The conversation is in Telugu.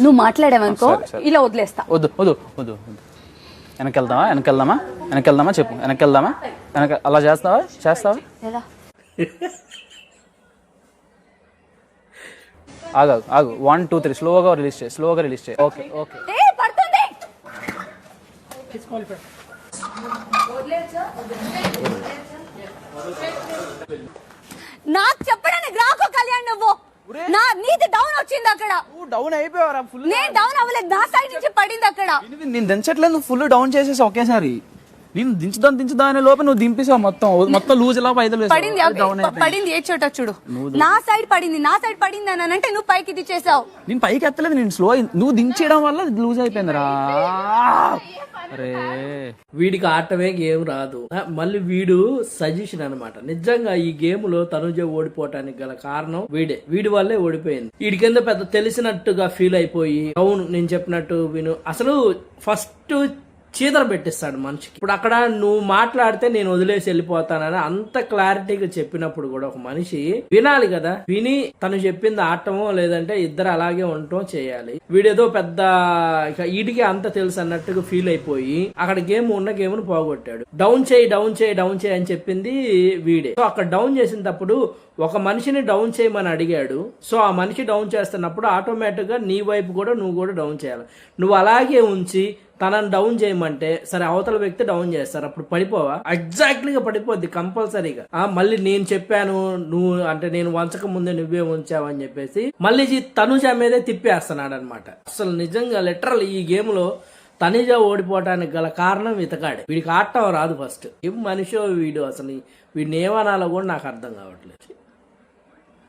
నువ్వు మాట్లాడావనుకో ఇలా వదిలేస్తా. వద్దు వద్దు వద్దు వద్దు. వెనకెళ్దామా చెప్పు. వెనకెళ్దామా? అలా చేస్తావా? ఎలా? ఆగు 1 2 3 స్లోగా రిలీజ్ చేయి. ఓకే. పడుతుంది. నాకు చెప్పడానికి రాకో కళ్యాణ్, నువ్వు నీది డౌన్ వచ్చింది అక్కడ. డౌన్ అయిపోయావరా? ఫుల్ నేను డౌన్ అవ్వలేదు, నా సైడ్ నుంచి పడింది అక్కడ. నేను దించట్లేదు, నువ్వు ఫుల్ డౌన్ చేసేసి ఒకేసారి. నేను దించుదా అనే లోపల నువ్వు దింపేసావు మొత్తం లూజ్ లా పైదలు పడింది. ఏ చోట చూడు, నా సైడ్ పడింది అని అంటే నువ్వు పైకి ఇది చేసావు. నేను పైకి ఎత్తలేదు, నేను స్లో. నువ్వు దించేయడం వల్ల లూజ్ అయిపోయిందిరా. అరే వీడికి ఆటమే గేమ్ రాదు. మళ్ళీ వీడు సజెషన్ అనమాట. నిజంగా ఈ గేమ్ లో తనుజ ఓడిపోవటానికి గల కారణం వీడి వల్లే ఓడిపోయింది. వీడి కింద పెద్ద తెలిసినట్టుగా ఫీల్ అయిపోయి, అవును నేను చెప్పినట్టు విను, అసలు ఫస్ట్ చీదర పెట్టిస్తాడు మనిషికి. ఇప్పుడు అక్కడ నువ్వు మాట్లాడితే నేను వదిలేసి వెళ్ళిపోతానని అంత క్లారిటీగా చెప్పినప్పుడు కూడా ఒక మనిషి వినాలి కదా. విని తను చెప్పింది ఆటమో లేదంటే ఇద్దరు అలాగే ఉండటం చేయాలి. వీడేదో పెద్ద వీడికి అంత తెలుసు అన్నట్టుగా ఫీల్ అయిపోయి అక్కడ ఉన్న గేమ్ ను పోగొట్టాడు. డౌన్ చేయి అని చెప్పింది వీడే. సో అక్కడ డౌన్ చేసినప్పుడు ఒక మనిషిని డౌన్ చేయమని అడిగాడు. సో ఆ మనిషి డౌన్ చేస్తున్నప్పుడు ఆటోమేటిక్ గా నీ వైపు కూడా నువ్వు కూడా డౌన్ చేయాలి. నువ్వు అలాగే ఉంచి తనని డౌన్ చేయమంటే సరే అవతల వ్యక్తి డౌన్ చేస్తారు, అప్పుడు పడిపోవా? ఎగ్జాక్ట్లీగా పడిపోద్ది కంపల్సరీగా. మళ్ళీ నేను చెప్పాను నువ్వు అంటే నేను వంచక ముందే నువ్వే ఉంచావని చెప్పేసి మళ్ళీ తనుజ మీదే తిప్పేస్తున్నాడు అనమాట. అసలు నిజంగా లిటరల్ ఈ గేమ్ లో తనుజ ఓడిపోవటానికి గల కారణం ఇతగాడే. వీడికి ఆడటం రాదు ఫస్ట్. ఏం మనిషో వీడు, అసలు వీడిని ఏమనాలో కూడా నాకు అర్థం కావట్లేదు.